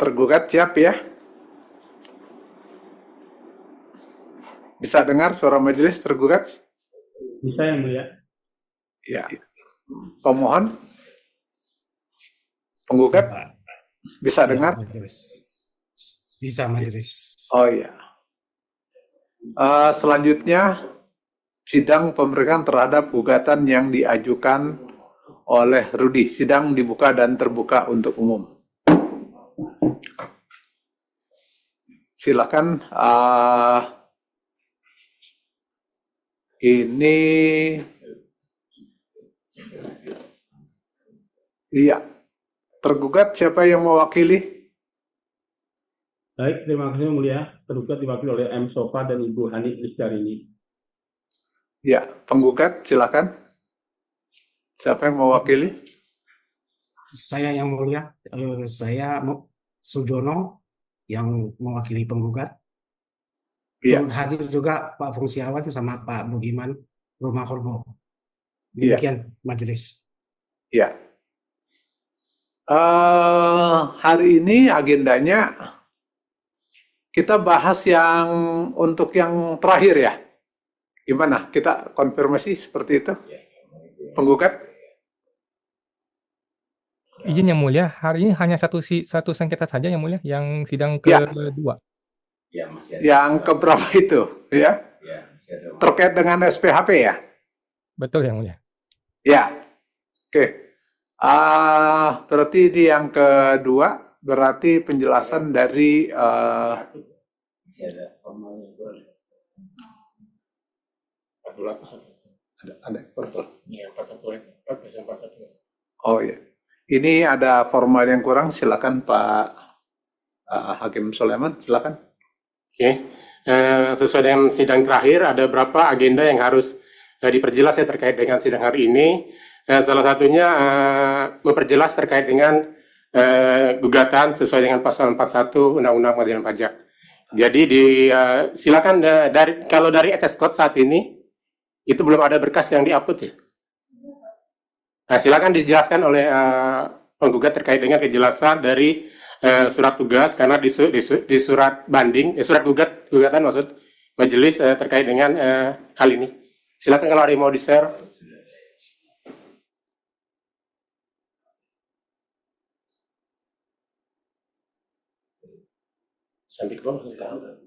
tergugat siap ya? Bisa dengar suara majelis tergugat? Bisa yang mulia. Ya. Pemohon? Penggugat? Bisa dengar? Majelis. Bisa majelis. Oh iya. Selanjutnya, sidang pemeriksaan terhadap gugatan yang diajukan oleh Rudi. Sidang dibuka dan terbuka untuk umum. Silakan. Ini, iya. Tergugat siapa yang mewakili? Baik, terima kasih yang mulia. Tergugat diwakili oleh M. Sofa dan Ibu Hani Lisdarini. Ya, penggugat silakan. Siapa yang mewakili? Saya yang mulia, saya Sujono yang mewakili penggugat. Iya. Turut hadir juga Pak Fungsiawan sama Pak Budiman Rumah Korbo. Iya. Demikian majelis. Ya. Hari ini agendanya kita bahas yang untuk yang terakhir ya. Gimana? Kita konfirmasi seperti itu? Penggugat? Izin yang mulia, hari ini hanya satu sengketa saja yang mulia, yang sidang Ya. kedua. Ya, masih ada. Yang keberapa itu? Ya. Ya, masih ada. Terkait dengan SPHP ya? Betul yang mulia. Ya. Oke. Berarti di yang kedua, berarti penjelasan dari Masih ada formalnya. ada Iya, 41. Oh ya. Ini ada formal yang kurang, silakan Pak Hakim Sulaiman, silakan. Oke, sesuai dengan sidang terakhir, ada beberapa agenda yang harus diperjelas ya terkait dengan sidang hari ini. Salah satunya memperjelas terkait dengan gugatan sesuai dengan pasal 41 Undang-Undang Pengadilan Pajak. Jadi silakan kalau dari ETS Code saat ini itu belum ada berkas yang di-upload ya. Nah, silakan dijelaskan oleh penggugat terkait dengan kejelasan dari surat tugas, karena di surat banding, surat gugatan maksud majelis terkait dengan hal ini. Silakan kalau ada yang mau di-share. Sampai ke bawah sekarang.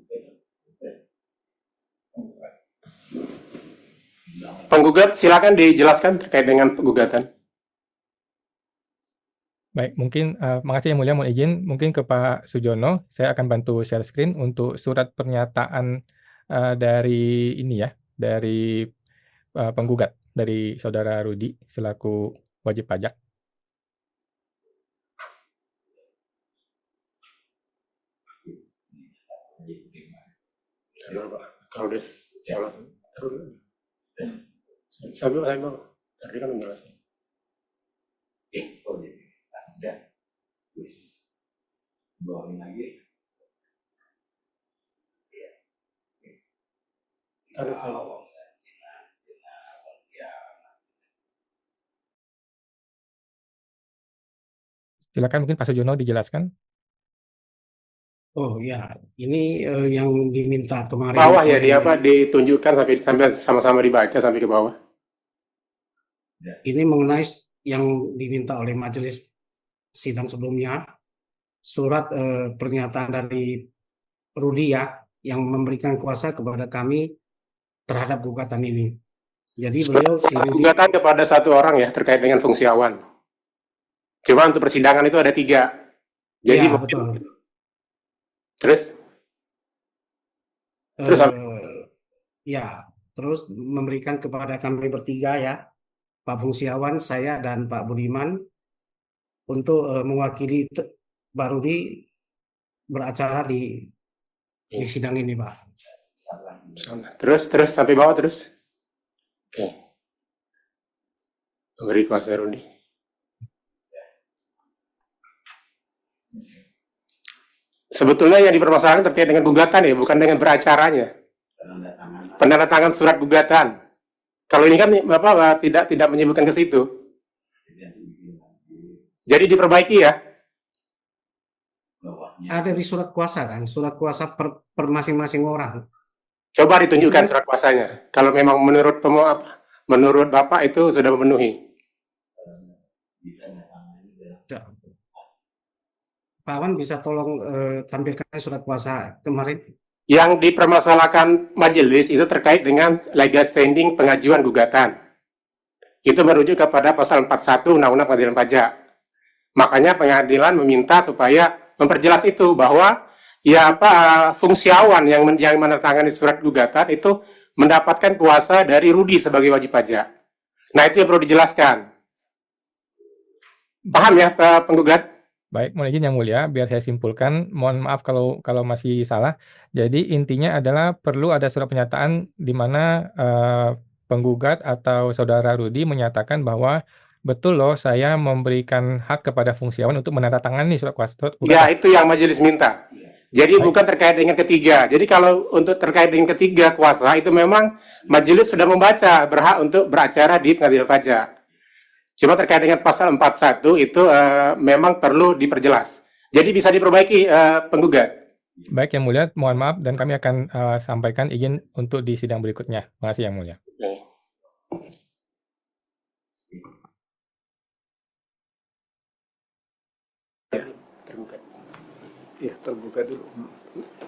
Penggugat silakan dijelaskan terkait dengan gugatan. Baik, mungkin makasih yang mulia, mohon izin mungkin ke Pak Sujono, saya akan bantu share screen untuk surat pernyataan dari ini ya, dari penggugat, dari Saudara Rudi selaku wajib pajak. Kalau udah siapa? Saya mau. Tadi kan menjelaskan. Ada. Bawain lagi. Silakan mungkin Pak Sujono dijelaskan. Oh ya, ini yang diminta kemarin. Bawah ya, ditunjukkan sampai sama-sama dibaca sampai ke bawah. Ini mengenai yang diminta oleh majelis sidang sebelumnya, surat pernyataan dari Rudi ya, yang memberikan kuasa kepada kami terhadap gugatan ini. Jadi beliau gugatan kepada satu orang ya terkait dengan fungsi awan. Coba untuk persidangan itu ada 3. Jadi ya, betul. Terus ya, terus memberikan kepada kami bertiga ya, Pak Fungsiawan, saya dan Pak Budiman untuk mewakili Pak Rudi beracara di sidang ini, Pak. Terus sampai bawah terus. Oke. Beri kuasa Rudi. Sebetulnya yang dipermasalahkan terkait dengan gugatan ya, bukan dengan beracaranya. Penandatangan surat gugatan. Kalau ini kan Bapak tidak menyebutkan ke situ. Jadi diperbaiki ya. ada di surat kuasa kan, surat kuasa per masing-masing orang. Coba Itu ditunjukkan kan surat kuasanya. Kalau memang menurut Bapak itu sudah memenuhi. Pak Awan bisa tolong tampilkan surat kuasa kemarin. Yang dipermasalahkan majelis itu terkait dengan legal standing pengajuan gugatan. Itu merujuk kepada pasal 41 Undang-Undang Pengadilan Pajak. Makanya pengadilan meminta supaya memperjelas itu bahwa ya fungsiawan yang menandatangani surat gugatan itu mendapatkan kuasa dari Rudi sebagai wajib pajak. Nah, itu yang perlu dijelaskan. Paham ya, penggugat? Baik, mohon izin Yang Mulia, biar saya simpulkan, mohon maaf kalau masih salah. Jadi intinya adalah perlu ada surat pernyataan di mana penggugat atau saudara Rudi menyatakan bahwa betul loh saya memberikan hak kepada fungsiawan untuk menandatangani surat Ya, gugatan. itu yang majelis minta. Jadi Baik. bukan terkait dengan ketiga. Jadi kalau untuk terkait dengan ketiga kuasa itu memang majelis sudah membaca berhak untuk beracara di pengadilan pajak. Cuma terkait dengan pasal 41 itu memang perlu diperjelas. Jadi bisa diperbaiki penggugat. Baik Yang Mulia, mohon maaf dan kami akan sampaikan izin untuk di sidang berikutnya. Terima kasih Yang Mulia. Ya, tergugat dulu.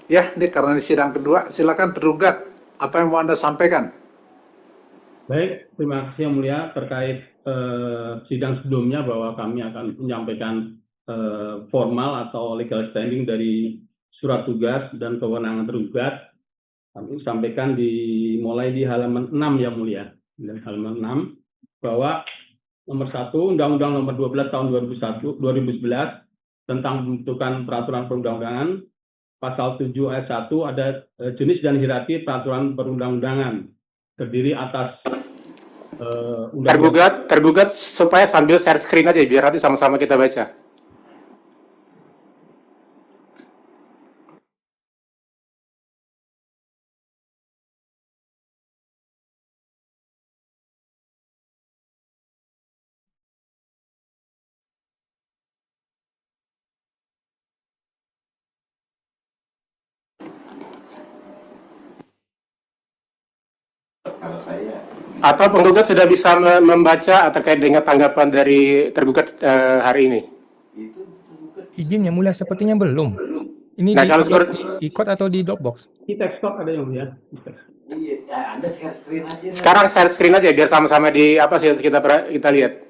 Ya, ini karena di sidang kedua, silakan tergugat. Apa yang mau Anda sampaikan? Baik, terima kasih Yang Mulia terkait sidang sebelumnya bahwa kami akan menyampaikan formal atau legal standing dari surat tugas dan kewenangan tergugat. Kami sampaikan mulai di halaman 6 Yang Mulia. Di halaman 6 bahwa nomor 1 Undang-Undang nomor 12 tahun 2011 tentang pembentukan peraturan perundang-undangan, pasal 7 ayat 1 ada jenis dan hierarki peraturan perundang-undangan, terdiri atas tergugat supaya sambil share screen aja biar nanti sama-sama kita baca. Atau penggugat sudah bisa membaca terkait dengan tanggapan dari tergugat hari ini? Izin Yang Mulia, sepertinya belum. Ini Nah, di kalau seperti e-code atau di Dropbox? di desktop ada Yang Mulia. Iya, Anda share screen aja. sekarang share screen aja biar sama-sama di apa sih kita lihat.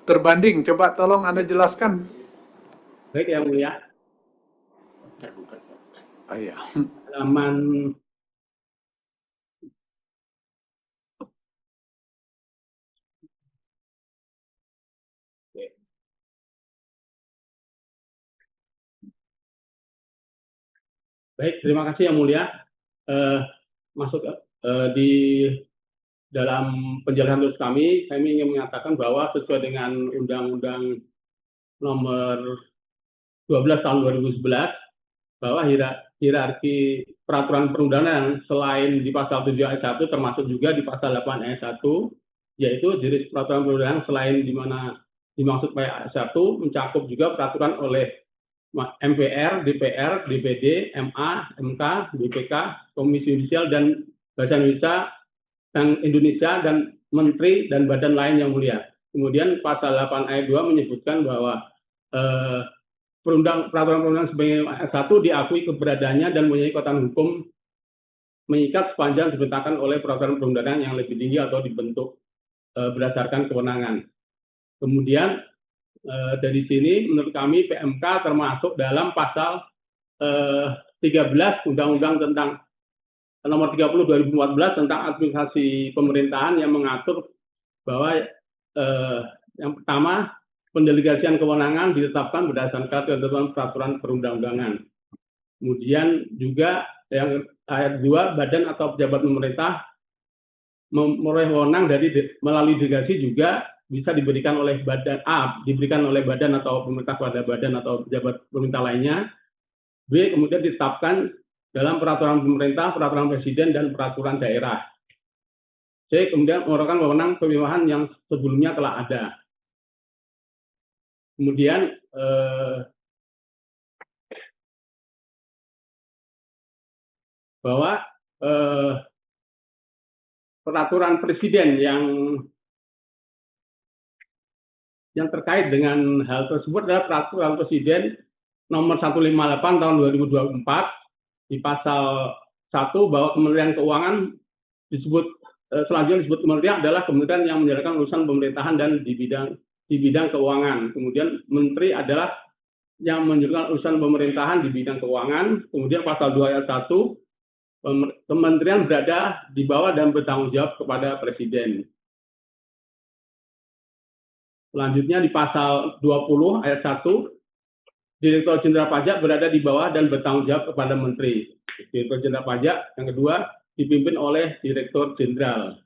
Terbanding, coba tolong Anda jelaskan. Baik Yang Mulia, Iya. halaman Baik, terima kasih Yang Mulia. Masuk di dalam penjelasan tulis kami ingin mengatakan bahwa sesuai dengan Undang-Undang Nomor 12 tahun 2011 bahwa hierarki peraturan perundangan selain di pasal 7 ayat 1 termasuk juga di pasal 8 ayat 1, yaitu jenis peraturan perundangan selain di mana dimaksud ayat 1 mencakup juga peraturan oleh MPR, DPR, DPD, MA, MK, BPK, Komisi Yudisial dan Badan Indonesia dan Menteri dan badan lain yang mulia. Kemudian pasal 8 ayat 2 menyebutkan bahwa peraturan perundangan sebagai ayat 1 diakui keberadaannya dan mempunyai kekuatan hukum mengikat sepanjang dibentakkan oleh peraturan perundangan yang lebih tinggi atau dibentuk berdasarkan kewenangan. Kemudian dari sini menurut kami PMK termasuk dalam pasal 13 Undang-Undang tentang Nomor 30 2014 tentang administrasi pemerintahan yang mengatur bahwa yang pertama, pendelegasian kewenangan ditetapkan berdasarkan ketentuan peraturan perundang-undangan. Kemudian juga yang ayat 2, badan atau pejabat pemerintah memperoleh wewenang melalui delegasi juga bisa diberikan oleh badan diberikan oleh badan atau pemerintah kepada badan atau pejabat pemerintah lainnya. B, kemudian ditetapkan dalam peraturan pemerintah, peraturan presiden, dan peraturan daerah. C, kemudian merupakan wewenang pemilihan yang sebelumnya telah ada. Kemudian bahwa peraturan presiden yang terkait dengan hal tersebut adalah peraturan presiden nomor 158 tahun 2024 di pasal 1 bahwa Kementerian Keuangan selanjutnya disebut kementerian adalah kementerian yang menjalankan urusan pemerintahan dan di bidang keuangan. Kemudian menteri adalah yang menjalankan urusan pemerintahan di bidang keuangan. Kemudian pasal 2 ayat 1 kementerian berada di bawah dan bertanggung jawab kepada presiden. Selanjutnya di pasal 20 ayat 1 Direktur Jenderal Pajak berada di bawah dan bertanggung jawab kepada menteri. Direktur Jenderal Pajak yang kedua dipimpin oleh Direktur Jenderal.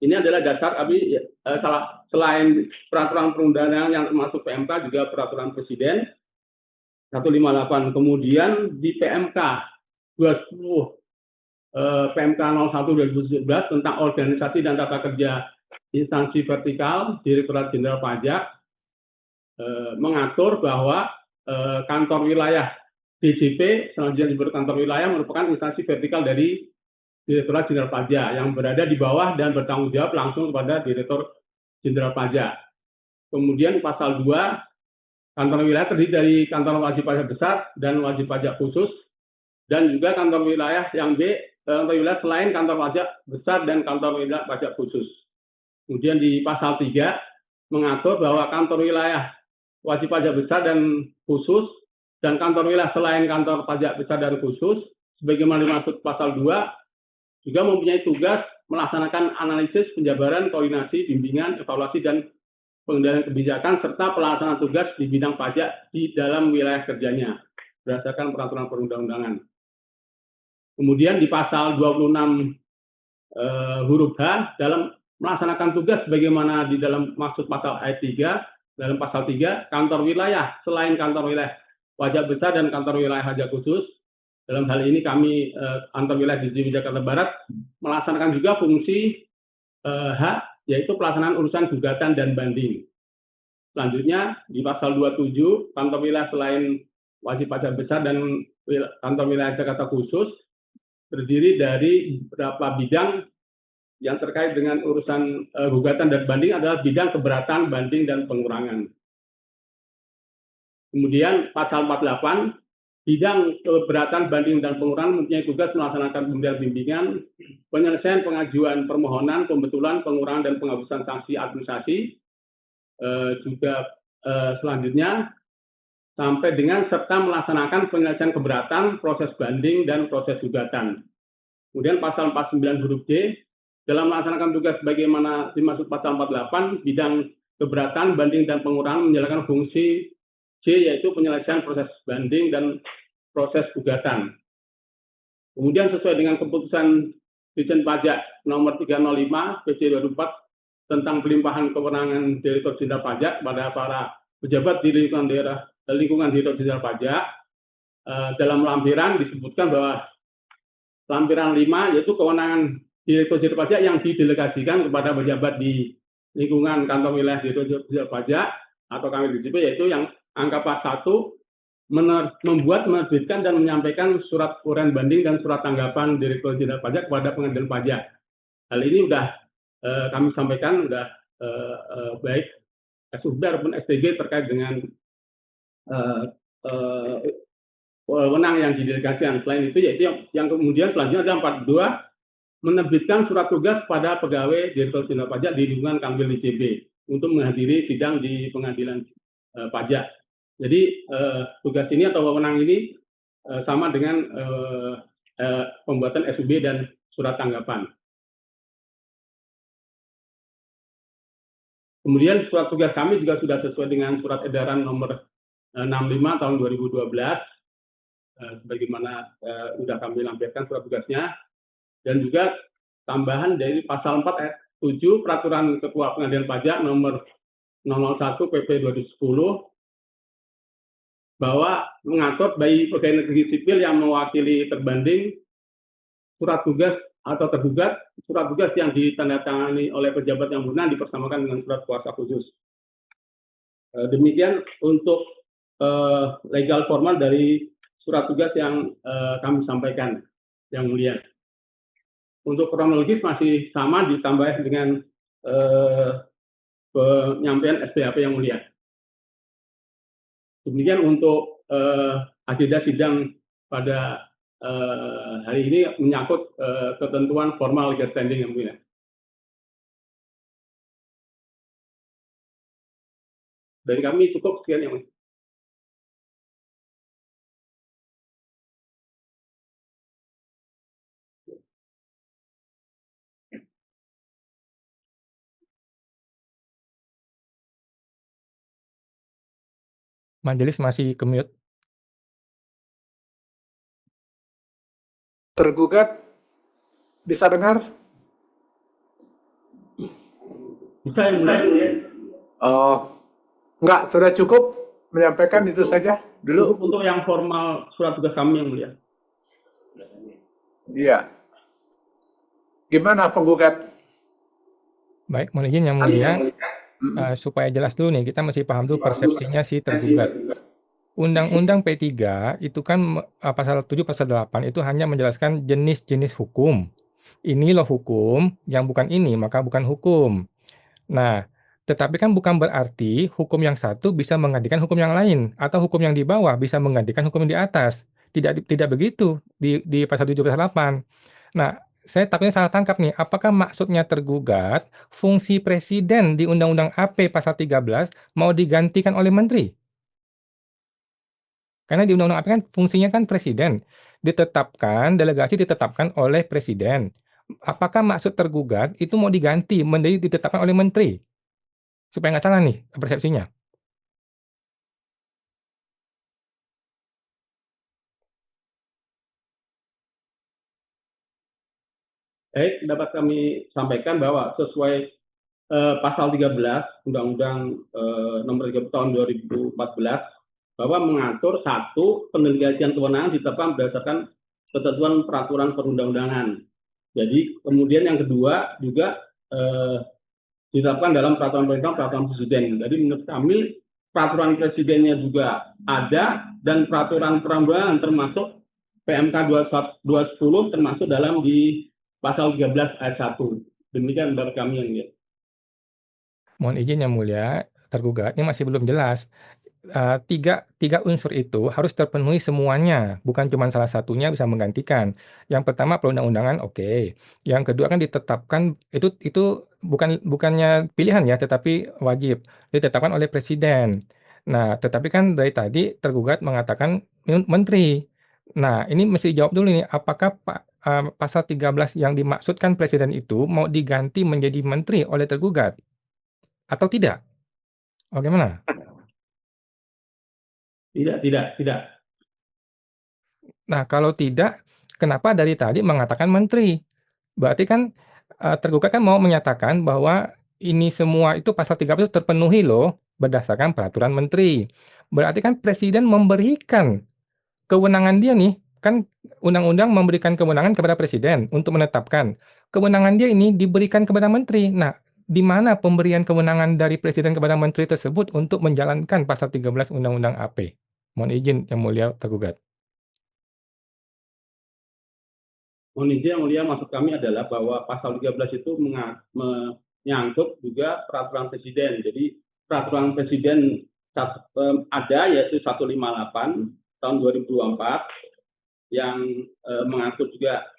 Ini adalah dasar kami selain peraturan perundangan yang termasuk PMK juga peraturan presiden 158. Kemudian di PMK 20 PMK 01 2017 tentang organisasi dan tata kerja instansi vertikal Direktorat Jenderal Pajak mengatur bahwa kantor wilayah DJP, selanjutnya disebut kantor wilayah, merupakan instansi vertikal dari Direktorat Jenderal Pajak yang berada di bawah dan bertanggung jawab langsung kepada Direktur Jenderal Pajak. Kemudian pasal 2, kantor wilayah terdiri dari kantor wajib pajak besar dan wajib pajak khusus, dan juga kantor wilayah yang B, kantor wilayah selain kantor pajak besar dan kantor wilayah pajak khusus. Kemudian di pasal 3 mengatur bahwa kantor wilayah wajib pajak besar dan khusus dan kantor wilayah selain kantor pajak besar dan khusus sebagaimana dimaksud pasal 2 juga mempunyai tugas melaksanakan analisis, penjabaran, koordinasi, bimbingan, evaluasi dan pengendalian kebijakan serta pelaksanaan tugas di bidang pajak di dalam wilayah kerjanya berdasarkan peraturan perundang-undangan. Kemudian di pasal 26 huruf H dalam melaksanakan tugas sebagaimana di dalam maksud pasal ayat 3 dalam pasal 3, kantor wilayah selain kantor wilayah pajak besar dan kantor wilayah pajak khusus. Dalam hal ini kami kantor wilayah di Jakarta Barat melaksanakan juga fungsi H, yaitu pelaksanaan urusan gugatan dan banding. Selanjutnya di pasal 27, kantor wilayah selain wajib pajak besar dan kantor wilayah Jakarta khusus terdiri dari beberapa bidang yang terkait dengan urusan gugatan dan banding adalah bidang keberatan, banding, dan pengurangan. Kemudian pasal 48, bidang keberatan, banding, dan pengurangan mempunyai tugas melaksanakan pemberian bimbingan, penyelesaian pengajuan permohonan, pembetulan, pengurangan, dan penghapusan sanksi administrasi. Selanjutnya, sampai dengan serta melaksanakan penyelesaian keberatan, proses banding, dan proses gugatan. Kemudian pasal 49 huruf D, dalam melaksanakan tugas bagaimana dimaksud pasal 48, bidang keberatan, banding, dan pengurangan menjalankan fungsi C, yaitu penyelesaian proses banding dan proses gugatan. Kemudian sesuai dengan keputusan Dirjen Pajak nomor 305 PC 2004 tentang pelimpahan kewenangan Direktur Jenderal Pajak pada para pejabat di lingkungan Direktur Jenderal Pajak. Dalam lampiran disebutkan bahwa lampiran 5 yaitu kewenangan Direktur Jenderal Pajak yang didelegasikan kepada pejabat di lingkungan kantor wilayah Direktur Jenderal Pajak atau kami DJP, yaitu yang angka 41 membuat, menerbitkan, dan menyampaikan surat uraian banding dan surat tanggapan Direktur Jenderal Pajak kepada Pengadilan Pajak. Hal ini sudah kami sampaikan, sudah baik SUB ataupun STG terkait dengan wewenang yang didelegasikan. Selain itu, yaitu yang kemudian selanjutnya ada 42, menerbitkan surat tugas pada pegawai Direktur Jenderal Pajak di lingkungan Kanwil DJP untuk menghadiri sidang di Pengadilan Pajak. Jadi tugas ini atau wewenang ini sama dengan pembuatan SUB dan surat tanggapan. Kemudian surat tugas kami juga sudah sesuai dengan surat edaran nomor 65 tahun 2012, sebagaimana sudah kami lampirkan surat tugasnya, dan juga tambahan dari pasal 4 ayat 7 Peraturan Ketua Pengadilan Pajak nomor 001 PP 2010 bahwa mengatur bagi pegawai negeri sipil yang mewakili terbanding surat tugas atau tergugat, surat tugas yang ditandatangani oleh pejabat yang berwenang dipersamakan dengan surat kuasa khusus. Demikian untuk legal formal dari surat tugas yang kami sampaikan, yang mulia. Untuk kronologis masih sama, ditambah dengan penyampaian SPHP yang mulia. Demikian untuk agenda sidang pada hari ini menyangkut ketentuan formal legal standing yang mulia. Dari kami cukup sekian yang mulia. Majelis masih ke-mute. Tergugat bisa dengar? Bisa yang mulia. Oh, enggak, sudah cukup menyampaikan itu saja dulu. Untuk yang formal surat tugas kami yang mulia. Iya. Gimana penggugat? Baik, mohon izin yang mulia. Supaya jelas dulu nih, kita mesti paham dulu persepsinya si tergugat. Undang-Undang P3 itu kan pasal 7 pasal 8 itu hanya menjelaskan jenis-jenis hukum. Ini loh hukum, yang bukan ini maka bukan hukum. Nah, tetapi kan bukan berarti hukum yang satu bisa menggantikan hukum yang lain, atau hukum yang di bawah bisa menggantikan hukum yang di atas. Tidak begitu di pasal 7 pasal 8. Nah, saya takutnya salah tangkap nih, apakah maksudnya tergugat fungsi presiden di Undang-Undang AP pasal 13 mau digantikan oleh menteri? Karena di Undang-Undang AP kan fungsinya kan presiden, delegasi ditetapkan oleh presiden. Apakah maksud tergugat itu mau diganti menjadi ditetapkan oleh menteri? Supaya nggak salah nih persepsinya. Baik, dapat kami sampaikan bahwa sesuai pasal 13 Undang-Undang nomor 30 tahun 2014 bahwa mengatur satu pendelegasian kewenangan ditetapkan berdasarkan ketentuan peraturan perundang-undangan. Jadi kemudian yang kedua juga ditetapkan dalam peraturan presiden. Jadi menurut kami peraturan presidennya juga ada dan peraturan perundang-undangan termasuk PMK 210 termasuk dalam di pasal 13 ayat 1. Demikian dari kami yang mulia. Mohon izin yang mulia, tergugat ini masih belum jelas. Tiga unsur itu harus terpenuhi semuanya, bukan cuma salah satunya bisa menggantikan. Yang pertama perundang-undangan, oke. Yang kedua kan ditetapkan itu bukannya pilihan ya, tetapi wajib ditetapkan oleh presiden. Nah, tetapi kan dari tadi tergugat mengatakan menteri. Nah, ini mesti jawab dulu nih, apakah pasal 13 yang dimaksudkan presiden itu mau diganti menjadi menteri oleh tergugat atau tidak? Bagaimana? Tidak. Nah, kalau tidak, kenapa dari tadi mengatakan menteri? Berarti kan tergugat kan mau menyatakan bahwa ini semua itu pasal 13 terpenuhi loh berdasarkan peraturan menteri. Berarti kan presiden memberikan kewenangan dia nih, kan undang-undang memberikan kewenangan kepada presiden untuk menetapkan. Kewenangan dia ini diberikan kepada menteri. Nah, di mana pemberian kewenangan dari presiden kepada menteri tersebut untuk menjalankan pasal 13 Undang-Undang AP? Mohon izin Yang Mulia tergugat. Mohon izin yang mulia, maksud kami adalah bahwa pasal 13 itu menyangkut juga peraturan presiden. Jadi peraturan presiden ada yaitu 158 tahun 2024 yang mengatur juga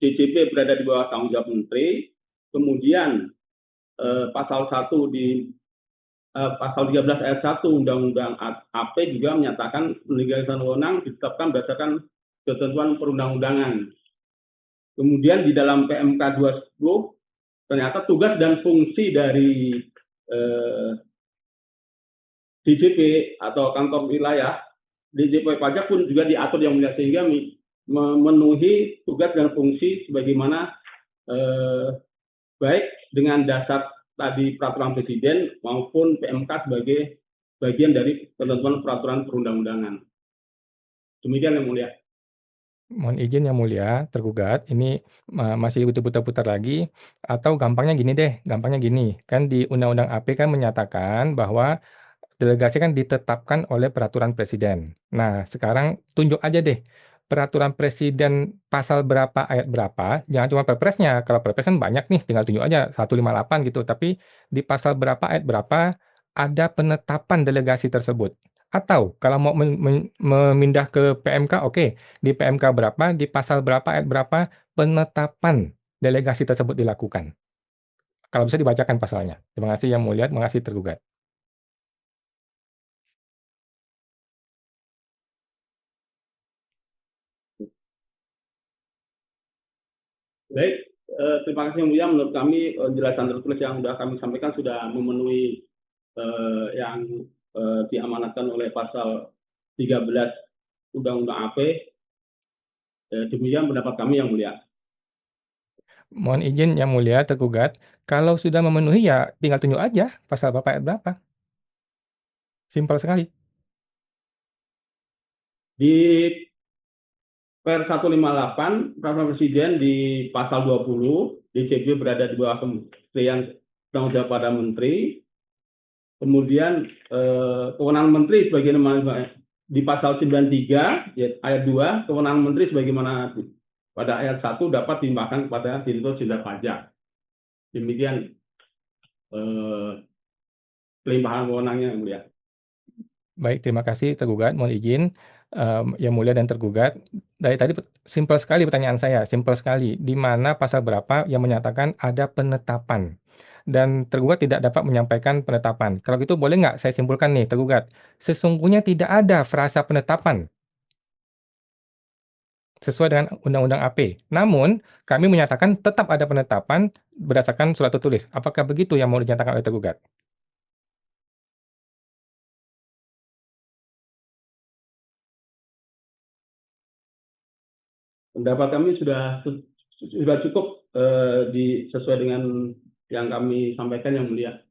DJP berada di bawah tanggung jawab menteri. Kemudian pasal 1 di pasal 13 ayat 1 Undang-Undang AP juga menyatakan delegasi wewenang ditetapkan berdasarkan ketentuan perundang-undangan. Kemudian di dalam PMK 210 ternyata tugas dan fungsi dari DJP atau kantor wilayah DJP pajak pun juga diatur yang mulia, sehingga memenuhi tugas dan fungsi sebagaimana baik dengan dasar tadi peraturan presiden maupun PMK sebagai bagian dari ketentuan peraturan perundang-undangan. Demikian yang mulia. Mohon izin Yang Mulia tergugat, ini masih butuh putar lagi, atau gampangnya gini, kan di Undang-Undang AP kan menyatakan bahwa delegasi kan ditetapkan oleh peraturan presiden. Nah, sekarang tunjuk aja deh peraturan presiden pasal berapa, ayat berapa, jangan cuma perpresnya. Kalau perpres kan banyak nih, tinggal tunjuk aja 158 gitu. Tapi di pasal berapa, ayat berapa, ada penetapan delegasi tersebut. Atau kalau mau memindah ke PMK, oke, di PMK berapa, di pasal berapa, ayat berapa, penetapan delegasi tersebut dilakukan. Kalau bisa dibacakan pasalnya. Terima kasih Yang Mulia, terima kasih tergugat. Baik, terima kasih yang mulia. Menurut kami penjelasan tertulis yang sudah kami sampaikan sudah memenuhi yang diamanatkan oleh pasal 13 Undang-Undang AP. Demikian pendapat kami yang mulia. Mohon izin Yang Mulia tergugat, kalau sudah memenuhi ya tinggal tunjuk aja pasal berapa, ayat berapa. Simpel sekali. Di Per 158 peraturan presiden di pasal 20 DJP berada di bawah kementerian tanggung jawab pada menteri. Kemudian kewenangan menteri sebagaimana di pasal 93 ayat 2, kewenangan menteri sebagaimana pada ayat 1 dapat dilimpahkan kepada Direktur Jenderal Pajak. Demikian pelimpahan wewenangnya yang mulia. Baik, terima kasih tergugat. Mohon izin Yang Mulia dan tergugat. Dari tadi simpel sekali pertanyaan saya, simpel sekali. Di mana pasal berapa yang menyatakan ada penetapan? Dan tergugat tidak dapat menyampaikan penetapan. Kalau gitu boleh nggak saya simpulkan nih tergugat, sesungguhnya tidak ada frasa penetapan sesuai dengan Undang-Undang AP. Namun, kami menyatakan tetap ada penetapan berdasarkan surat tertulis. Apakah begitu yang mau dinyatakan oleh tergugat? Pendapat kami sudah cukup sesuai dengan yang kami sampaikan yang mulia.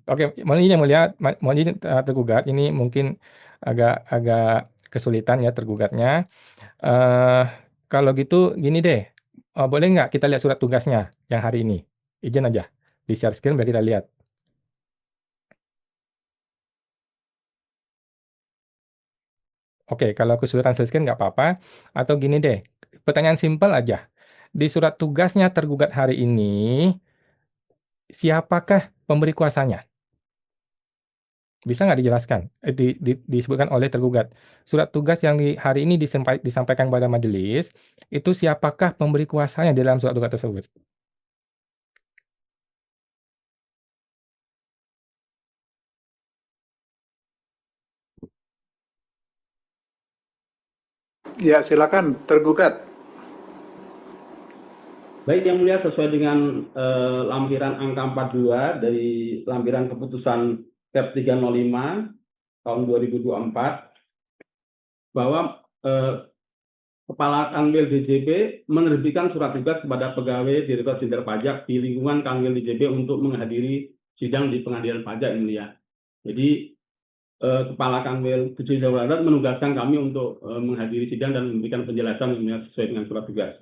Oke, mohon izin Yang Mulia, mohon izin tergugat, ini mungkin agak kesulitan ya tergugatnya. Kalau gitu gini deh, boleh nggak kita lihat surat tugasnya yang hari ini? Izin aja, di share screen biar kita lihat. Oke, kalau kesulitan share screen nggak apa-apa. Atau gini deh, pertanyaan simpel aja. Di surat tugasnya tergugat hari ini, siapakah pemberi kuasanya? Bisa nggak dijelaskan? Disebutkan oleh tergugat. Surat tugas yang hari ini disampaikan pada majelis, itu siapakah pemberi kuasanya di dalam surat tugas tersebut? Ya, silakan tergugat. Baik yang mulia, sesuai dengan lampiran angka 42 dari lampiran keputusan Kep 305 tahun 2024 bahwa Kepala Kanwil DJP menerbitkan surat tugas kepada pegawai Direktorat Jenderal Pajak di lingkungan Kanwil DJP untuk menghadiri sidang di Pengadilan Pajak, yang mulia. Jadi Kepala Kanwil DJP Jawa Barat menugaskan kami untuk menghadiri sidang dan memberikan penjelasan yang mulia sesuai dengan surat tugas.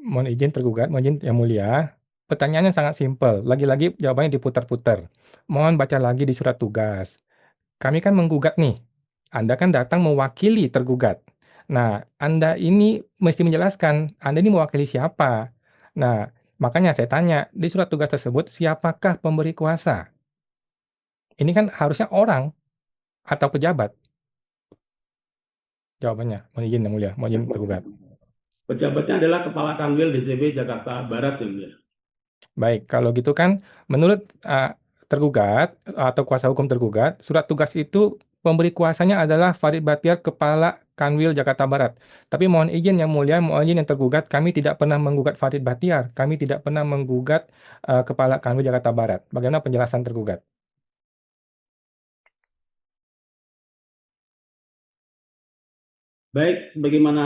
Mohon izin tergugat, mohon izin yang mulia. Pertanyaannya sangat simpel. Lagi-lagi jawabannya diputar-putar. Mohon baca lagi di surat tugas. Kami kan menggugat nih. Anda kan datang mewakili tergugat. Nah, Anda ini mesti menjelaskan, Anda ini mewakili siapa? Nah, makanya saya tanya, di surat tugas tersebut, siapakah pemberi kuasa? Ini kan harusnya orang atau pejabat. Jawabannya, mohon izin yang mulia, mohon izin tergugat. Pejabatnya adalah Kepala Kanwil DJP Jakarta Barat, yang mulia. Baik, kalau gitu kan, menurut tergugat atau kuasa hukum tergugat, surat tugas itu pemberi kuasanya adalah Farid Batiar, Kepala Kanwil Jakarta Barat. Tapi mohon izin yang mulia, mohon izin yang tergugat, kami tidak pernah menggugat Farid Batiar, kami tidak pernah menggugat Kepala Kanwil Jakarta Barat. Bagaimana penjelasan tergugat? Baik, sebagaimana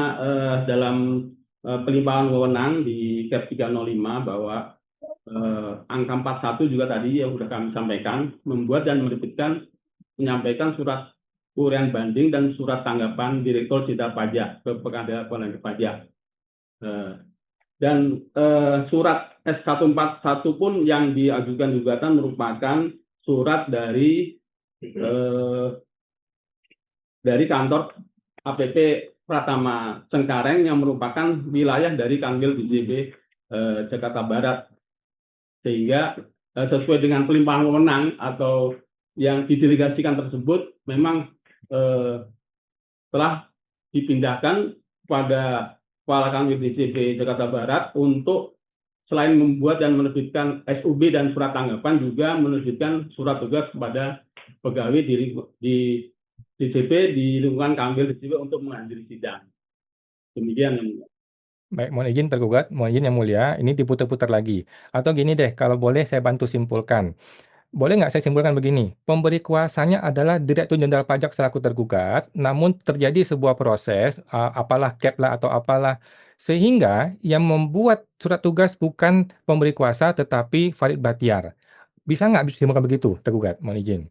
dalam pelimpahan wewenang di Kep 305 bahwa angka 41 juga tadi yang sudah kami sampaikan, membuat dan menerbitkan menyampaikan surat uraian banding dan surat tanggapan Direktur Jenderal Pajak ke Pengadilan Pajak. Dan surat S141 pun yang diajukan gugatan merupakan surat dari kantor APP Pratama Cengkareng yang merupakan wilayah dari Kanwil DJP Jakarta Barat, sehingga sesuai dengan pelimpahan wewenang atau yang didelegasikan tersebut memang telah dipindahkan pada Kepala Kanwil DJP Jakarta Barat untuk selain membuat dan menerbitkan SUB dan surat tanggapan, juga menerbitkan surat tugas kepada pegawai di DJP di lingkungan Kanwil DJP untuk menghadiri sidang. Demikian yang mulia. Baik, mohon izin tergugat, mohon izin yang mulia, ini diputar-putar lagi. Atau gini deh, kalau boleh saya bantu simpulkan. Boleh nggak saya simpulkan begini, pemberi kuasanya adalah Direktur Jenderal Pajak selaku tergugat, namun terjadi sebuah proses, apalah cap lah atau apalah, sehingga yang membuat surat tugas bukan pemberi kuasa tetapi Farid Batiar. Bisa nggak disimpulkan begitu, tergugat? Mohon izin.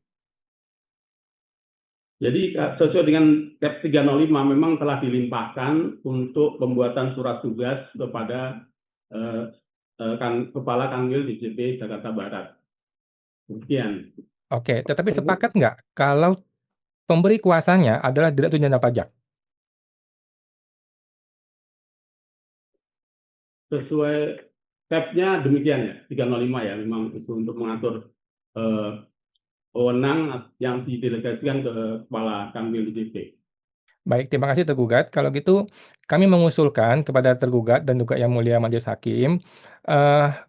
Jadi sesuai dengan Kep 305 memang telah dilimpahkan untuk pembuatan surat tugas kepada Kepala Kanwil DJP Jakarta Barat. Demikian. Oke, tetapi sepakat nggak kalau pemberi kuasanya adalah Direktur Jenderal Pajak? Sesuai Kep-nya demikian ya, 305 ya, memang itu untuk mengatur wewenang yang didelegasikan ke Kepala Kanwil DJP. Baik, terima kasih tergugat. Kalau gitu, kami mengusulkan kepada tergugat dan juga yang mulia majelis hakim,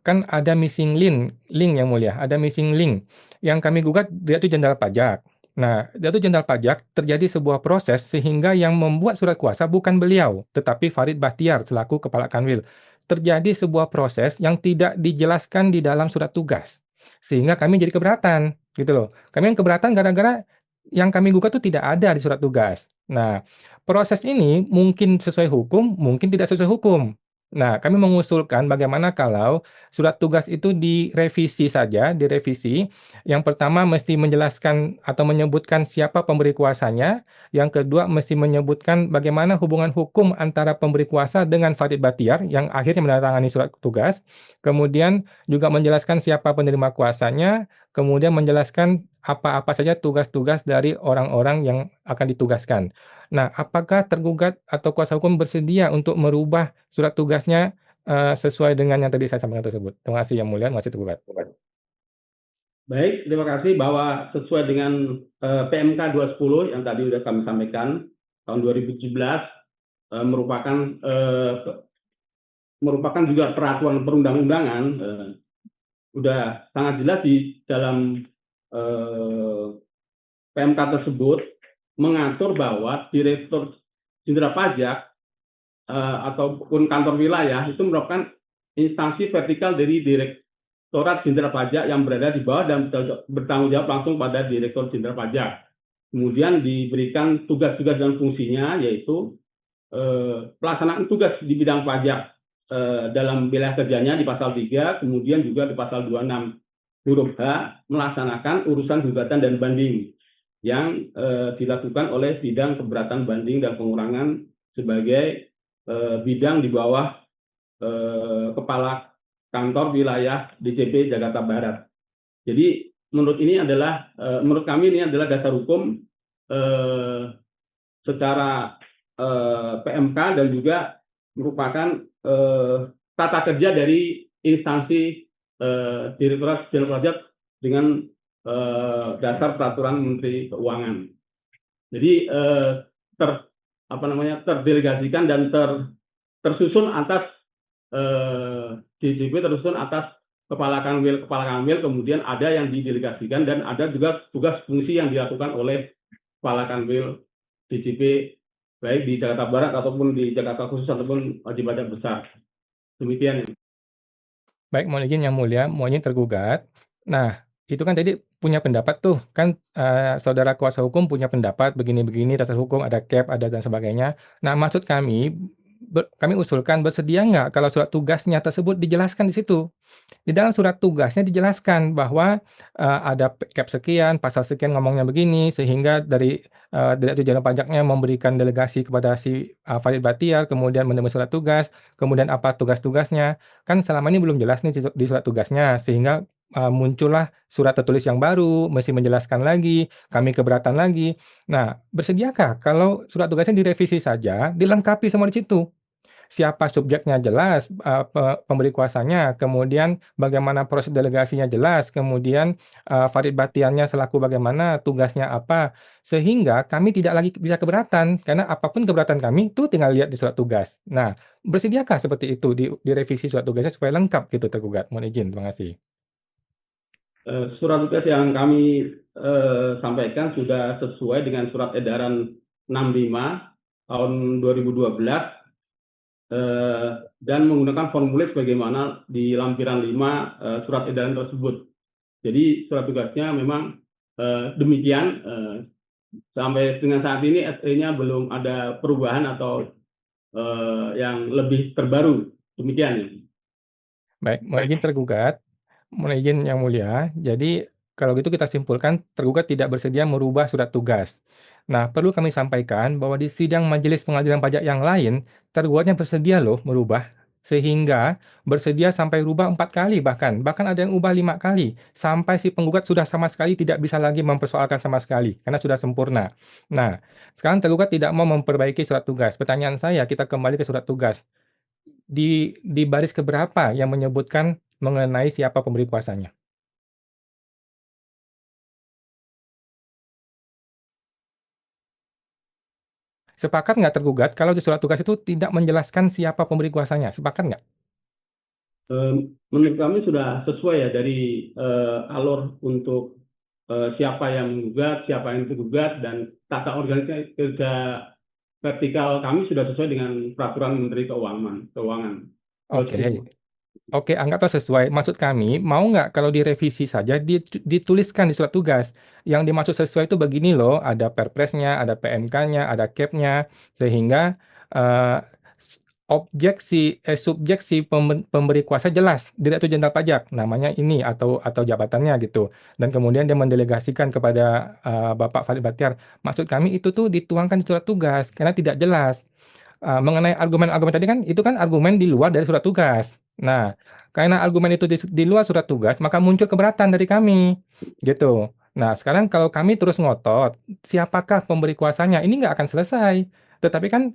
kan ada missing link yang mulia, ada missing link yang kami gugat Direktur Jenderal Pajak. Nah, Direktur Jenderal Pajak terjadi sebuah proses sehingga yang membuat surat kuasa bukan beliau, tetapi Farid Batiar selaku Kepala Kanwil. Terjadi sebuah proses yang tidak dijelaskan di dalam surat tugas, sehingga kami jadi keberatan, gitu loh. Kami yang keberatan gara-gara yang kami gugat itu tidak ada di surat tugas. Nah, proses ini mungkin sesuai hukum, mungkin tidak sesuai hukum. Nah, kami mengusulkan bagaimana kalau surat tugas itu direvisi saja, direvisi. Yang pertama mesti menjelaskan atau menyebutkan siapa pemberi kuasanya. Yang kedua mesti menyebutkan bagaimana hubungan hukum antara pemberi kuasa dengan Farid Batiar yang akhirnya menandatangani surat tugas. Kemudian juga menjelaskan siapa penerima kuasanya, kemudian menjelaskan apa-apa saja tugas-tugas dari orang-orang yang akan ditugaskan. Nah, apakah tergugat atau kuasa hukum bersedia untuk merubah surat tugasnya sesuai dengan yang tadi saya sampaikan tersebut? Terima kasih yang mulia, terima kasih tergugat. Baik, terima kasih bahwa sesuai dengan PMK 210 yang tadi sudah kami sampaikan tahun 2017 merupakan juga peraturan perundang-undangan, sudah sangat jelas di dalam PMK tersebut mengatur bahwa Direktur Jenderal Pajak ataupun kantor wilayah itu merupakan instansi vertikal dari Direktorat Jenderal Pajak yang berada di bawah dan bertanggung jawab langsung pada Direktur Jenderal Pajak. Kemudian diberikan tugas-tugas dan fungsinya, yaitu pelaksanaan tugas di bidang pajak dalam wilayah kerjanya di pasal 3, kemudian juga di pasal 26 huruf H melaksanakan urusan gugatan dan banding yang dilakukan oleh bidang keberatan banding dan pengurangan sebagai bidang di bawah kepala kantor wilayah DJP Jakarta Barat. Jadi menurut kami ini adalah dasar hukum secara PMK dan juga merupakan tata kerja dari instansi Direktorat Jenderal Pajak dengan dasar peraturan Menteri Keuangan. Jadi terdelegasikan dan tersusun atas DJP tersusun atas kepala kanwil, kemudian ada yang didelegasikan dan ada juga tugas fungsi yang dilakukan oleh kepala kanwil DJP baik di Jakarta Barat ataupun di Jakarta Khusus ataupun di Pajak Besar. Demikian. Baik, mohon izin yang mulia, mohon izin tergugat. Nah, itu kan tadi punya pendapat tuh, kan saudara kuasa hukum punya pendapat begini-begini, dasar hukum, ada cap, ada dan sebagainya. Nah, maksud kami, kami usulkan bersedia nggak kalau surat tugasnya tersebut dijelaskan di situ. Di dalam surat tugasnya dijelaskan bahwa ada cap sekian, pasal sekian ngomongnya begini, sehingga dari Direktur Jenderal Pajaknya memberikan delegasi kepada si Farid Batiar, kemudian menerima surat tugas, kemudian apa tugas-tugasnya. Kan selama ini belum jelas nih di surat tugasnya, sehingga muncullah surat tertulis yang baru, mesti menjelaskan lagi, kami keberatan lagi. Nah, bersediakah kalau surat tugasnya direvisi saja, dilengkapi semua di situ? Siapa subjeknya jelas, pemberi kuasanya, kemudian bagaimana proses delegasinya jelas, kemudian Farid Batiarnya selaku bagaimana, tugasnya apa, sehingga kami tidak lagi bisa keberatan, karena apapun keberatan kami itu tinggal lihat di surat tugas. Nah, bersediakah seperti itu direvisi surat tugasnya supaya lengkap gitu tergugat? Mohon izin, terima kasih. Surat tugas yang kami sampaikan sudah sesuai dengan surat edaran 65 tahun 2012 dan menggunakan formulir sebagaimana di lampiran 5 surat edaran tersebut. Jadi surat tugasnya memang demikian. Sampai dengan saat ini SE-nya belum ada perubahan atau yang lebih terbaru. Demikian. Baik, mohon izin tergugat. Mohon izin yang mulia. Jadi kalau gitu kita simpulkan tergugat tidak bersedia merubah surat tugas. Nah, perlu kami sampaikan bahwa di sidang Majelis Pengadilan Pajak yang lain, tergugatnya bersedia loh merubah. Sehingga bersedia sampai rubah 4 kali bahkan ada yang ubah 5 kali. Sampai si penggugat sudah sama sekali tidak bisa lagi mempersoalkan sama sekali, karena sudah sempurna. Nah, sekarang tergugat tidak mau memperbaiki surat tugas. Pertanyaan saya, kita kembali ke surat tugas. Di baris keberapa yang menyebutkan mengenai siapa pemberi kuasanya? Sepakat nggak tergugat kalau di surat tugas itu tidak menjelaskan siapa pemberi kuasanya? Sepakat nggak? Menurut kami sudah sesuai ya dari alur untuk siapa yang menggugat, siapa yang tergugat, dan tata organisasi kerja vertikal kami sudah sesuai dengan peraturan Menteri Keuangan. Oke, anggaplah sesuai. Maksud kami, mau nggak kalau direvisi saja dituliskan di surat tugas. Yang dimaksud sesuai itu begini loh, ada perpresnya, ada PMK-nya, ada cap-nya, sehingga subjek si pemberi kuasa jelas, Direktur Jenderal Pajak, namanya ini atau jabatannya gitu. Dan kemudian dia mendelegasikan kepada Bapak Farid Batiar. Maksud kami itu tuh dituangkan di surat tugas, karena tidak jelas. Mengenai argumen-argumen tadi kan, itu kan argumen di luar dari surat tugas. Nah, karena argumen itu di luar surat tugas, maka muncul keberatan dari kami, gitu. Nah, sekarang kalau kami terus ngotot, siapakah pemberi kuasanya? Ini nggak akan selesai. Tetapi kan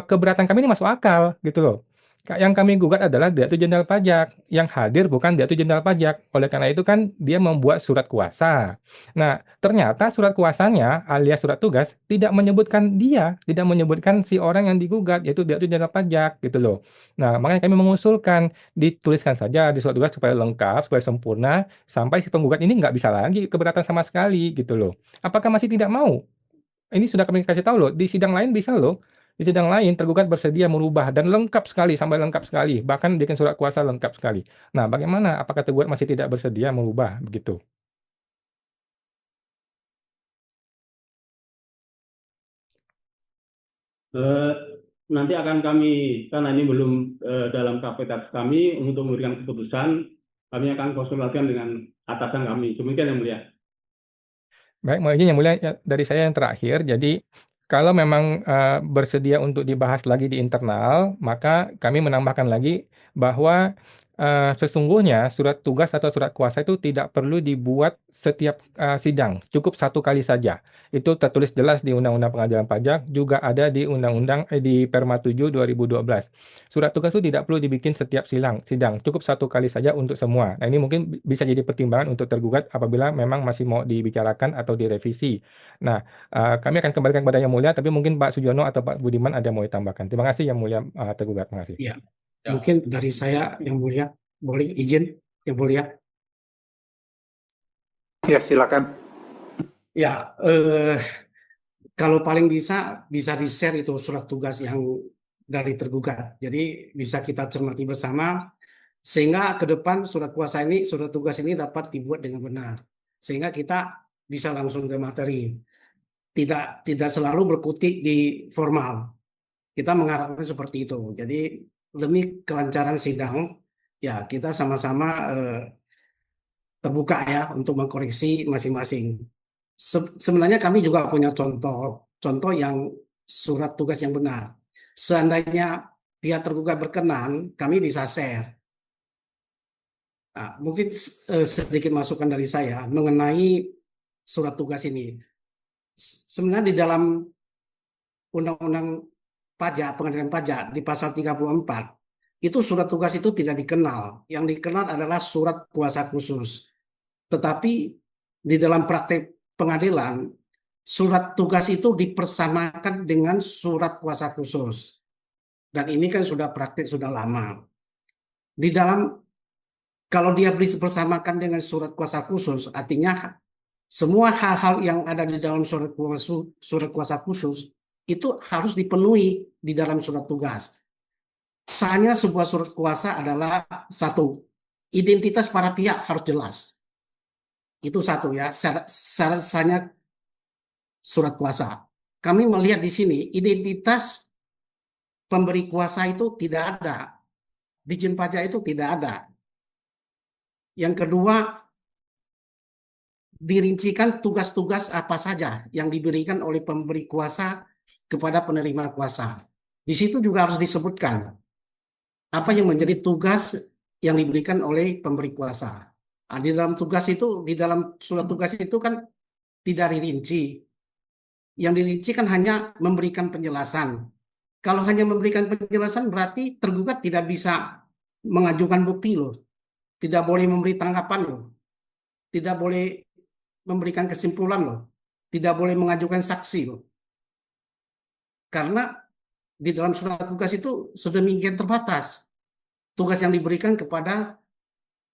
keberatan kami ini masuk akal, gitu loh. Yang kami gugat adalah Direktur Jenderal Pajak. Yang hadir bukan Direktur Jenderal Pajak. Oleh karena itu kan dia membuat surat kuasa. Nah, ternyata surat kuasanya alias surat tugas tidak menyebutkan dia, tidak menyebutkan si orang yang digugat, yaitu Direktur Jenderal Pajak, gitu loh. Nah, makanya kami mengusulkan dituliskan saja di surat tugas supaya lengkap, supaya sempurna, sampai si penggugat ini nggak bisa lagi keberatan sama sekali, gitu loh. Apakah masih tidak mau? Ini sudah kami kasih tahu loh, di sidang lain bisa loh. Di sidang lain tergugat bersedia merubah dan lengkap sekali, sampai lengkap sekali, bahkan bikin surat kuasa lengkap sekali. Nah, bagaimana? Apakah tergugat masih tidak bersedia merubah begitu? nanti akan kami, karena ini belum dalam kapasitas kami untuk memberikan keputusan, kami akan konsultasikan dengan atasan kami. Demikian yang mulia. Baik, mohon izin yang mulia, dari saya yang terakhir. Jadi kalau memang bersedia untuk dibahas lagi di internal, maka kami menambahkan lagi bahwa sesungguhnya surat tugas atau surat kuasa itu tidak perlu dibuat setiap sidang, cukup satu kali saja. Itu tertulis jelas di Undang-Undang Pengajaran Pajak, juga ada di di Perma 7 2012. Surat tugas itu tidak perlu dibikin setiap sidang, cukup satu kali saja untuk semua. Nah, ini mungkin bisa jadi pertimbangan untuk tergugat apabila memang masih mau dibicarakan atau direvisi. Nah, kami akan kembalikan kepada Yang Mulia, tapi mungkin Pak Sujono atau Pak Budiman ada yang mau ditambahkan. Terima kasih Yang Mulia tergugat. Terima kasih. Ya, mungkin dari saya yang mulia, boleh izin yang mulia. Ya, silakan. Ya, kalau paling bisa di-share itu surat tugas yang dari tergugat. Jadi bisa kita cermati bersama sehingga ke depan surat tugas ini dapat dibuat dengan benar. Sehingga kita bisa langsung ke materi. Tidak selalu berkutik di formal. Kita mengharapkan seperti itu. Jadi demi kelancaran sidang, ya kita sama-sama terbuka ya untuk mengkoreksi masing-masing. Sebenarnya kami juga punya contoh yang surat tugas yang benar. Seandainya pihak tergugat berkenan, kami bisa share. Nah, mungkin sedikit masukan dari saya mengenai surat tugas ini. Sebenarnya di dalam Undang-Undang Pajak, Pengadilan Pajak di pasal 34, itu surat tugas itu tidak dikenal. Yang dikenal adalah surat kuasa khusus. Tetapi di dalam praktek pengadilan, surat tugas itu dipersamakan dengan surat kuasa khusus. Dan ini kan sudah praktik sudah lama. Di dalam, kalau dia bersamakan dengan surat kuasa khusus, artinya semua hal-hal yang ada di dalam surat kuasa khusus itu harus dipenuhi di dalam surat tugas. Sahnya sebuah surat kuasa adalah satu, identitas para pihak harus jelas. Itu satu ya, syarat sahnya surat kuasa. Kami melihat di sini identitas pemberi kuasa itu tidak ada. Dijen pajak itu tidak ada. Yang kedua, dirincikan tugas-tugas apa saja yang diberikan oleh pemberi kuasa kepada penerima kuasa. Di situ juga harus disebutkan apa yang menjadi tugas yang diberikan oleh pemberi kuasa. Nah, di dalam tugas itu, di dalam surat tugas itu kan tidak dirinci. Yang dirinci kan hanya memberikan penjelasan. Kalau hanya memberikan penjelasan berarti tergugat tidak bisa mengajukan bukti loh. Tidak boleh memberi tanggapan loh. Tidak boleh memberikan kesimpulan loh. Tidak boleh mengajukan saksi loh. Karena di dalam surat tugas itu sedemikian terbatas tugas yang diberikan kepada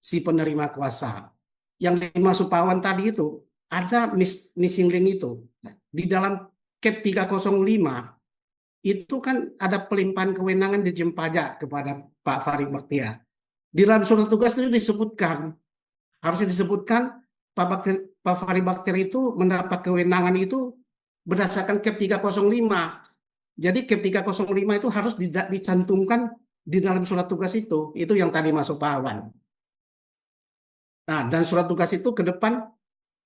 si penerima kuasa. Yang dimaksud Pak Wan tadi itu ada missing link itu. Di dalam Cap 305 itu kan ada pelimpahan kewenangan Dijen Pajak kepada Pak Farid Bakhtiar. Di dalam surat tugas itu disebutkan, harusnya disebutkan Pak Farid Bakhtiar itu mendapat kewenangan itu berdasarkan Cap 305. Jadi Cap 305 itu harus dicantumkan di dalam surat tugas itu yang tadi masuk Pak Awan. Nah, dan surat tugas itu ke depan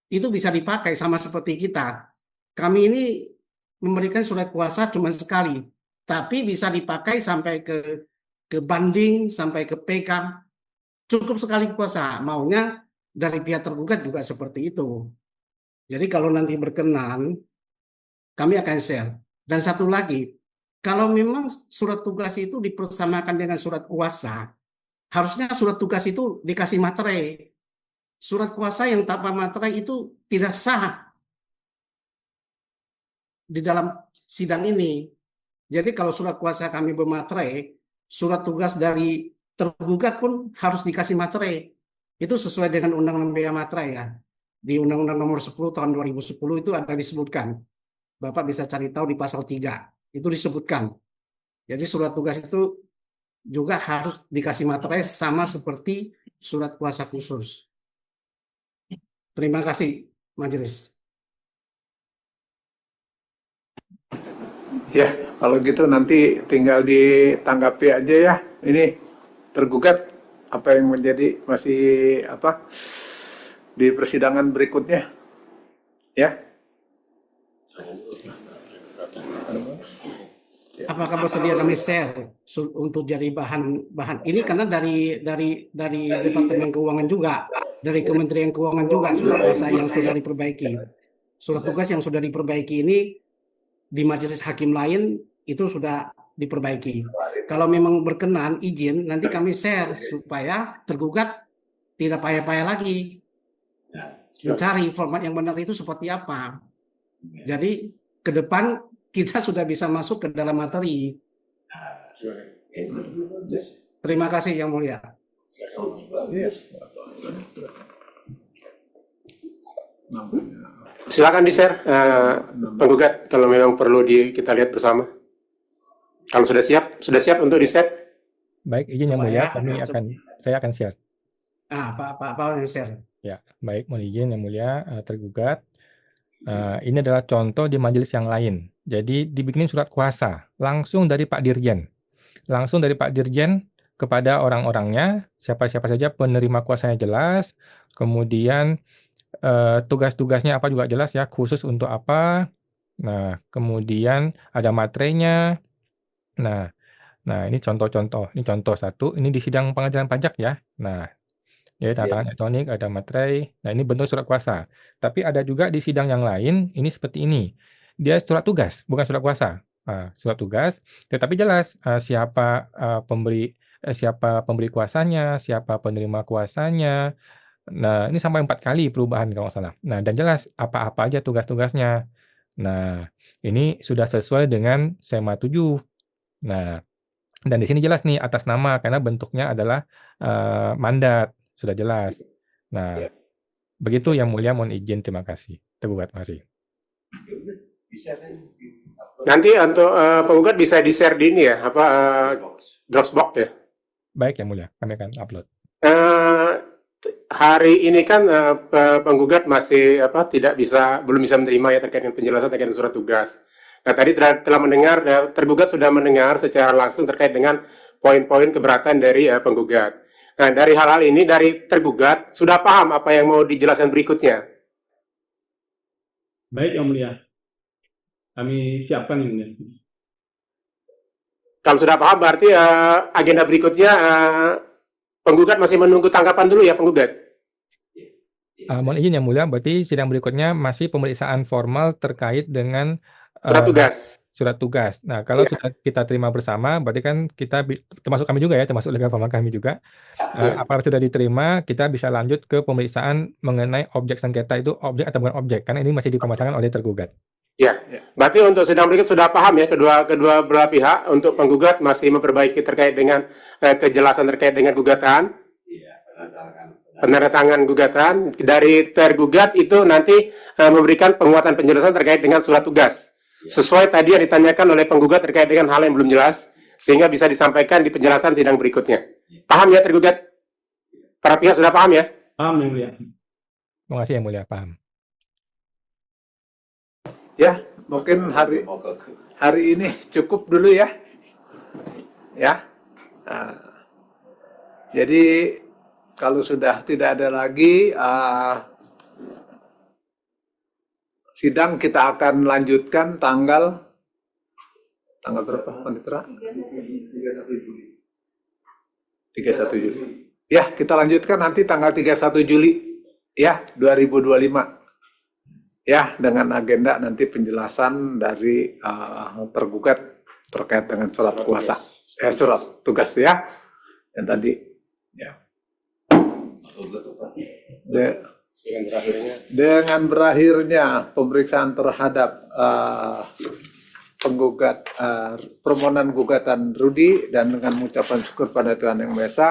itu bisa dipakai sama seperti kita. Kami ini memberikan surat kuasa cuma sekali, tapi bisa dipakai sampai ke banding, sampai ke PK. Cukup sekali kuasa, maunya dari pihak tergugat juga seperti itu. Jadi kalau nanti berkenan, kami akan share. Dan satu lagi, kalau memang surat tugas itu dipersamakan dengan surat kuasa, harusnya surat tugas itu dikasih materai. Surat kuasa yang tanpa materai itu tidak sah di dalam sidang ini. Jadi kalau surat kuasa kami bermaterai, surat tugas dari tergugat pun harus dikasih materai. Itu sesuai dengan Undang-Undang Bea Materai ya. Di Undang-Undang Nomor 10 tahun 2010 itu ada disebutkan. Bapak bisa cari tahu di pasal 3. Itu disebutkan. Jadi surat tugas itu juga harus dikasih materai sama seperti surat kuasa khusus. Terima kasih, Majelis. Ya, kalau gitu nanti tinggal ditanggapi aja ya. Ini tergugat apa yang menjadi masih apa di persidangan berikutnya. Ya. Apakah bersedia kami share untuk jadi bahan ini karena dari Departemen Keuangan juga, dari Kementerian Keuangan juga surat kuasa yang sudah diperbaiki. Surat tugas yang sudah diperbaiki ini di majelis hakim lain itu sudah diperbaiki. Kalau memang berkenan izin nanti kami share supaya tergugat tidak payah-payah lagi mencari format yang benar itu seperti apa. Jadi ke depan kita sudah bisa masuk ke dalam materi. Terima kasih Yang Mulia. Silakan di-share penggugat kalau memang perlu kita lihat bersama. Kalau sudah siap untuk di-share. Baik, izin Yang Mulia, saya akan share. Pak yang share. Ya, baik, mohon izin Yang Mulia, tergugat. Ini adalah contoh di majelis yang lain. Jadi dibikinin surat kuasa langsung dari Pak Dirjen. Langsung dari Pak Dirjen kepada orang-orangnya, siapa-siapa saja penerima kuasanya jelas, kemudian tugas-tugasnya apa juga jelas ya, khusus untuk apa. Nah, kemudian ada materainya. Nah, ini contoh-contoh. Ini contoh satu, ini di sidang pengadilan pajak ya. Nah, jadi tanda tangan elektronik, ada materai. Nah, ini bentuk surat kuasa. Tapi ada juga di sidang yang lain, ini seperti ini. Dia surat tugas, bukan surat kuasa. Surat tugas, tetapi jelas siapa pemberi kuasanya, siapa penerima kuasanya. Nah, ini sampai 4 kali perubahan kalau nggak salah. Nah, dan jelas apa-apa aja tugas-tugasnya. Nah, ini sudah sesuai dengan SEMA 7. Nah, dan di sini jelas nih atas nama karena bentuknya adalah mandat. Sudah jelas. Nah, begitu Yang Mulia, mohon izin, terima kasih. Tergugat, terima kasih. Nanti untuk penggugat bisa di-share di ini ya, Dropbox ya. Baik Yang Mulia, kami akan upload. Hari ini kan penggugat masih belum bisa menerima ya terkait dengan penjelasan terkait dengan surat tugas. Nah, tadi telah mendengar, tergugat sudah mendengar secara langsung terkait dengan poin-poin keberatan dari penggugat. Nah, dari hal-hal ini, dari tergugat, sudah paham apa yang mau dijelaskan berikutnya? Baik, Yang Mulia. Kami siapkan ini. Kalau sudah paham, berarti agenda berikutnya penggugat masih menunggu tanggapan dulu ya, penggugat? Mohon izin Yang Mulia, berarti sidang berikutnya masih pemeriksaan formal terkait dengan Surat tugas. Surat tugas. Nah, kalau sudah kita terima bersama, berarti kan kita, termasuk kami juga ya, termasuk legal formal kami juga, apabila sudah diterima, kita bisa lanjut ke pemeriksaan mengenai objek sengketa itu objek atau bukan objek, karena ini masih dipermasalahkan oleh tergugat. Ya, berarti untuk sidang berikut sudah paham ya kedua belah pihak. Untuk penggugat masih memperbaiki terkait dengan kejelasan terkait dengan gugatan. Penandatangan gugatan dari tergugat itu nanti memberikan penguatan penjelasan terkait dengan surat tugas. Sesuai tadi yang ditanyakan oleh penggugat terkait dengan hal yang belum jelas, sehingga bisa disampaikan di penjelasan sidang berikutnya. Paham ya tergugat? Para pihak sudah paham ya? Paham Yang Mulia. Terima kasih Yang Mulia, paham. Ya, mungkin hari ini cukup dulu ya. Ya. Nah, jadi kalau sudah tidak ada lagi sidang kita akan lanjutkan tanggal berapa, Panitera? 31 Juli. Ya, kita lanjutkan nanti tanggal 31 Juli ya, 2025. Ya, dengan agenda nanti penjelasan dari tergugat terkait dengan surat kuasa, surat tugas ya, yang tadi. Ya. Dengan berakhirnya pemeriksaan terhadap penggugat permohonan gugatan Rudi dan dengan mengucapkan syukur pada Tuhan Yang Maha Esa,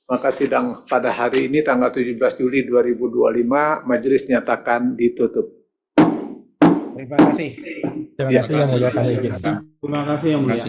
maka sidang pada hari ini tanggal 17 Juli 2025 majelis nyatakan ditutup. Terima kasih. Terima kasih Yang Mulia, kami izin. Terima kasih Yang Mulia.